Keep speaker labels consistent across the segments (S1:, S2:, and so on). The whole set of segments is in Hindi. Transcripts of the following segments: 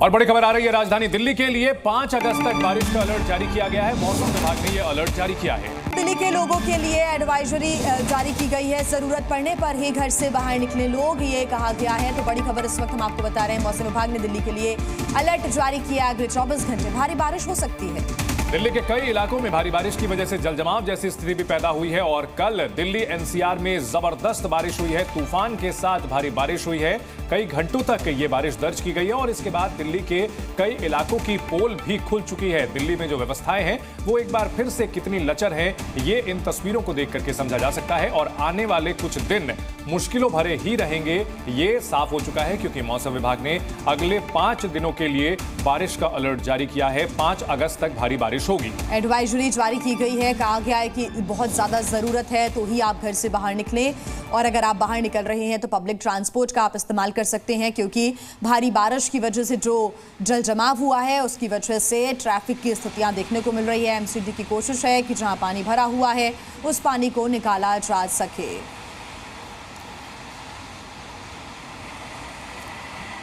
S1: और बड़ी खबर आ रही है राजधानी दिल्ली के लिए 5 अगस्त तक बारिश का अलर्ट जारी किया गया है। मौसम विभाग ने यह अलर्ट जारी किया है।
S2: दिल्ली के लोगों के लिए एडवाइजरी जारी की गई है। जरूरत पड़ने पर ही घर से बाहर निकले लोग, ये कहा गया है। तो बड़ी खबर इस वक्त हम आपको बता रहे हैं, मौसम विभाग ने दिल्ली के लिए अलर्ट जारी किया। अगले 24 घंटे भारी बारिश हो सकती है।
S1: दिल्ली के कई इलाकों में भारी बारिश की वजह से जलजमाव जैसी स्थिति भी पैदा हुई है और कल दिल्ली एनसीआर में जबरदस्त बारिश हुई है। तूफान के साथ भारी बारिश हुई है। कई घंटों तक ये बारिश दर्ज की गई है और इसके बाद दिल्ली के कई इलाकों की पोल भी खुल चुकी है। दिल्ली में जो व्यवस्थाएं हैं वो एक बार फिर से कितनी लचर हैं, ये इन तस्वीरों को देख करके समझा जा सकता है। और आने वाले कुछ दिन मुश्किलों भरे ही रहेंगे, ये साफ हो चुका है, क्योंकि मौसम विभाग ने अगले 5 दिनों के लिए बारिश का अलर्ट जारी किया है। 5 अगस्त तक भारी बारिश होगी।
S2: एडवाइजरी जारी की गई है। कहा गया है कि बहुत ज्यादा जरूरत है तो ही आप घर से बाहर निकलें, और अगर आप बाहर निकल रहे हैं तो पब्लिक ट्रांसपोर्ट का आप इस्तेमाल कर सकते हैं, क्योंकि भारी बारिश की वजह से जो जल जमाव हुआ है उसकी वजह से ट्रैफिक की स्थितियां देखने को मिल रही है। एमसीडी की कोशिश है कि जहां पानी भरा हुआ है उस पानी को निकाला जा सके।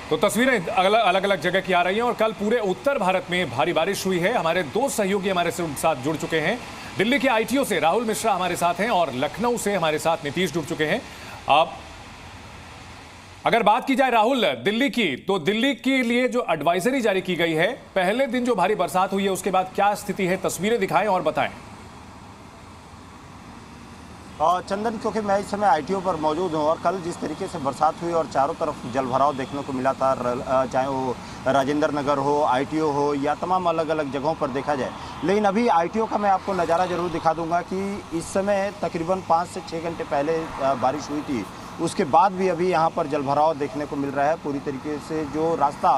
S1: तो तस्वीरें अलग अलग जगह की आ रही हैं और कल पूरे उत्तर भारत में भारी बारिश हुई है। हमारे 2 सहयोगी हमारे साथ जुड़ चुके हैं। दिल्ली के आईटीओ से राहुल मिश्रा हमारे साथ हैं और लखनऊ से हमारे साथ नीतीश जुड़ चुके हैं। अब अगर बात की जाए राहुल दिल्ली की, तो दिल्ली के लिए जो एडवाइजरी जारी की गई है, पहले दिन जो भारी बरसात हुई है उसके बाद क्या स्थिति है, तस्वीरें दिखाएं और बताएं।
S3: चंदन, क्योंकि मैं इस समय आईटीओ पर मौजूद हूं और कल जिस तरीके से बरसात हुई और चारों तरफ जलभराव देखने को मिला था, चाहे वो राजेंद्र नगर हो, आईटीओ हो या तमाम अलग अलग जगहों पर देखा जाए, लेकिन अभी आईटीओ का मैं आपको नज़ारा जरूर दिखा दूंगा कि इस समय तकरीबन 5 से 6 घंटे पहले बारिश हुई थी। उसके बाद भी अभी यहाँ पर जलभराव देखने को मिल रहा है। पूरी तरीके से जो रास्ता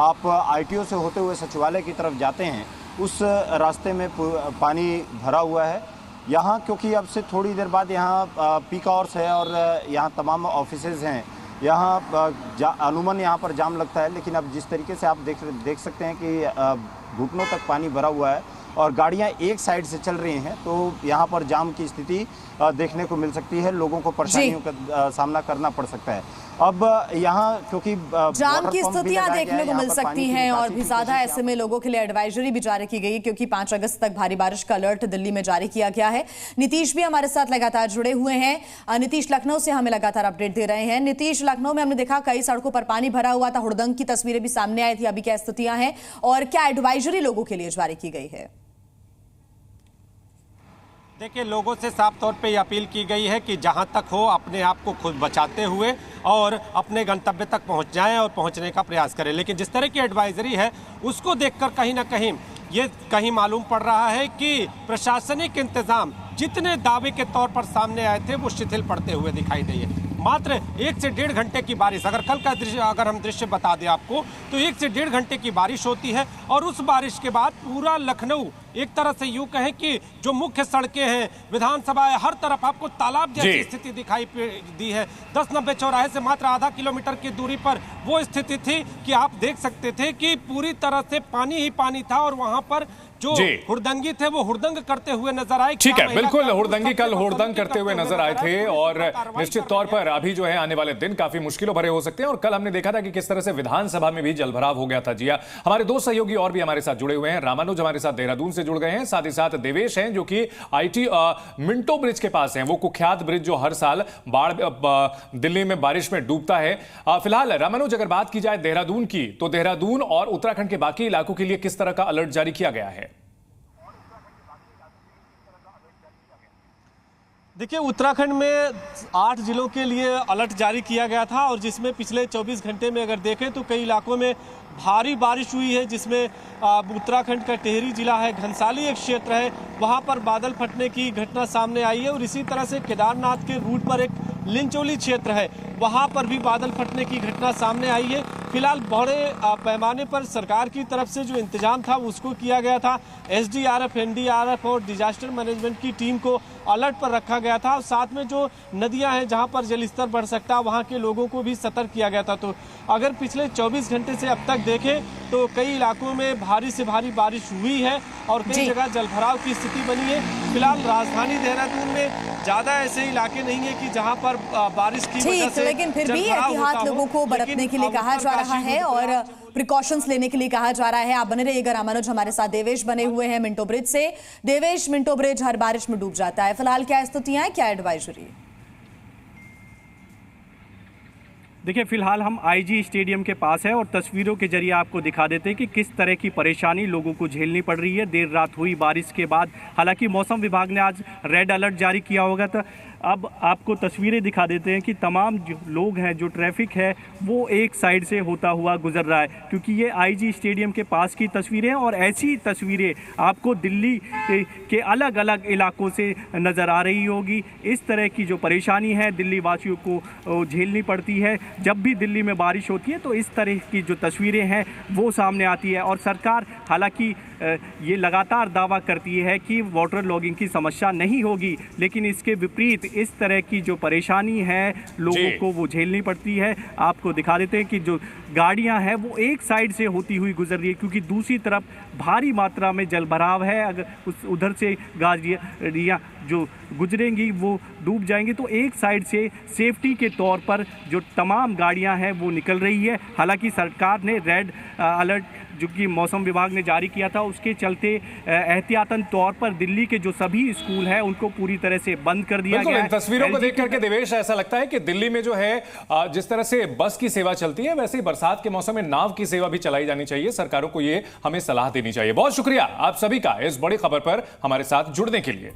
S3: आप आईटीओ से होते हुए सचिवालय की तरफ जाते हैं उस रास्ते में पानी भरा हुआ है। यहाँ क्योंकि अब से थोड़ी देर बाद यहाँ पीक आवर्स है और यहाँ तमाम ऑफिसेज हैं, यहाँ अमूमन यहाँ पर जाम लगता है, लेकिन अब जिस तरीके से आप देख सकते हैं कि घुटनों तक पानी भरा हुआ है और गाड़ियाँ एक साइड से चल रही हैं, तो यहाँ पर जाम की स्थिति देखने को मिल सकती है। लोगों को परेशानियों का सामना करना पड़ सकता है। अब यहाँ क्योंकि
S2: जाम की स्थितियां देखने को मिल सकती हैं और भी ज्यादा, ऐसे में लोगों के लिए एडवाइजरी भी जारी की गई, क्योंकि 5 अगस्त तक भारी बारिश का अलर्ट दिल्ली में जारी किया गया है। नीतीश भी हमारे साथ लगातार जुड़े हुए हैं। नीतीश लखनऊ से हमें लगातार अपडेट दे रहे हैं। नीतीश, लखनऊ में हमने देखा कई सड़कों पर पानी भरा हुआ था, हुड़दंग की तस्वीरें भी सामने आई थी। अभी क्या स्थितियां हैं और क्या एडवाइजरी लोगों के लिए जारी की गई है?
S4: देखिए, लोगों से साफ तौर पे ये अपील की गई है कि जहां तक हो अपने आप को खुद बचाते हुए और अपने गंतव्य तक पहुंच जाएं और पहुंचने का प्रयास करें। लेकिन जिस तरह की एडवाइजरी है उसको देखकर कहीं ना कहीं ये कहीं मालूम पड़ रहा है कि प्रशासनिक इंतजाम जितने दावे के तौर पर सामने आए थे वो शिथिल पड़ते हुए दिखाई दिए। मात्र 1 से 1.5 घंटे की बारिश, अगर कल का अगर हम दृश्य बता दें आपको, तो 1 से 1.5 घंटे की बारिश होती है और उस बारिश के बाद पूरा लखनऊ एक तरह से यूं कहें कि जो मुख्य सड़कें हैं, विधानसभा है, हर तरफ आपको तालाब जैसी स्थिति दिखाई दी है। 10-90 चौराहे से मात्र आधा किलोमीटर की दूरी पर वो स्थिति थी कि आप देख सकते थे कि पूरी तरह से पानी ही पानी था और वहां पर जो हुड़दंगी थे वो हुड़दंग करते हुए नजर आए।
S1: ठीक है, बिल्कुल, हुड़दंगी कल हुड़दंग करते हुए नजर आए थे और निश्चित तौर पर अभी जो है आने वाले दिन काफी मुश्किलों भरे हो सकते हैं। और कल हमने देखा था कि किस तरह से विधानसभा में भी जलभराव हो गया था। जी हमारे 2 सहयोगी और भी हमारे साथ जुड़े हुए हैं। रामानुज हमारे साथ देहरादून से जुड़ गए हैं, साथ ही साथ देवेश हैं जो कि आईटी मिंटो ब्रिज के पास हैं, वो कुख्यात ब्रिज जो हर साल बाढ़ दिल्ली में बारिश में डूबता है। फिलहाल रामानुज, अगर बात की जाए देहरादून की, तो देहरादून और उत्तराखंड के बाकी इलाकों के लिए किस तरह का अलर्ट जारी किया गया है?
S5: देखिए, उत्तराखंड में 8 जिलों के लिए अलर्ट जारी किया गया था और जिसमें पिछले 24 घंटे में अगर देखें तो कई इलाकों में भारी बारिश हुई है, जिसमें उत्तराखंड का टिहरी जिला है, घनसाली एक क्षेत्र है, वहां पर बादल फटने की घटना सामने आई है। और इसी तरह से केदारनाथ के रूट पर एक लिंचोली क्षेत्र है, वहां पर भी बादल फटने की घटना सामने आई है। फिलहाल बड़े पैमाने पर सरकार की तरफ से जो इंतजाम था उसको किया गया था। एसडीआरएफ, एनडीआरएफ और डिजास्टर मैनेजमेंट की टीम को अलर्ट पर रखा गया था और साथ में जो नदियां हैं जहां पर जलस्तर बढ़ सकता है वहां के लोगों को भी सतर्क किया गया था। तो अगर पिछले 24 घंटे से अब तक देखें तो कई इलाकों में भारी से भारी बारिश हुई है और कई जगह जलभराव की स्थिति बनी है। फिलहाल राजधानी देहरादून में ज्यादा ऐसे इलाके नहीं है कि जहां पर बारिश की वजह से
S2: लेकिन फिर भी
S5: जलभराव
S2: एहतियात
S5: होता हो।
S2: लोगों को बरतने के लिए कहा जा रहा है और प्रिकॉशंस लेने के लिए कहा जा रहा है। आप बने रहिएगा रामानुज, हमारे साथ देवेश बने हुए हैं मिंटो ब्रिज से। देवेश, मिंटो ब्रिज हर बारिश में डूब जाता है, फिलहाल क्या स्थितियां हैं, क्या एडवाइजरी?
S6: देखिए, फिलहाल हम आईजी स्टेडियम के पास है और तस्वीरों के जरिए आपको दिखा देते हैं कि किस तरह की परेशानी लोगों को झेलनी पड़ रही है देर रात हुई बारिश के बाद। हालांकि मौसम विभाग ने आज रेड अलर्ट जारी किया होगा, तो अब आपको तस्वीरें दिखा देते हैं कि तमाम जो लोग हैं, जो ट्रैफिक है वो एक साइड से होता हुआ गुजर रहा है, क्योंकि ये आईजी स्टेडियम के पास की तस्वीरें हैं और ऐसी तस्वीरें आपको दिल्ली के अलग अलग इलाकों से नज़र आ रही होगी। इस तरह की जो परेशानी है दिल्ली वासियों को झेलनी पड़ती है जब भी दिल्ली में बारिश होती है, तो इस तरह की जो तस्वीरें हैं वो सामने आती है। और सरकार हालांकि ये लगातार दावा करती है कि वाटर लॉगिंग की समस्या नहीं होगी, लेकिन इसके विपरीत इस तरह की जो परेशानी है लोगों को वो झेलनी पड़ती है। आपको दिखा देते हैं कि जो गाड़ियां हैं वो एक साइड से होती हुई गुजर रही है, क्योंकि दूसरी तरफ भारी मात्रा में जलभराव है। अगर उधर से गाड़ियां जो गुजरेंगी वो डूब जाएंगी, तो एक साइड से सेफ्टी के तौर पर जो तमाम गाड़ियां हैं वो निकल रही है। हालांकि सरकार ने रेड अलर्ट जो कि मौसम विभाग ने जारी किया था, उसके चलते एहतियातन तौर पर दिल्ली के जो सभी स्कूल हैं उनको पूरी तरह से बंद कर दिया गया है।
S1: इन तस्वीरों को देख करके देवेश ऐसा लगता है कि दिल्ली में जो है जिस तरह से बस की सेवा चलती है, वैसे ही बरसात के मौसम में नाव की सेवा भी चलाई जानी चाहिए। सरकारों को ये हमें सलाह देनी चाहिए। बहुत शुक्रिया आप सभी का इस बड़ी खबर पर हमारे साथ जुड़ने के लिए।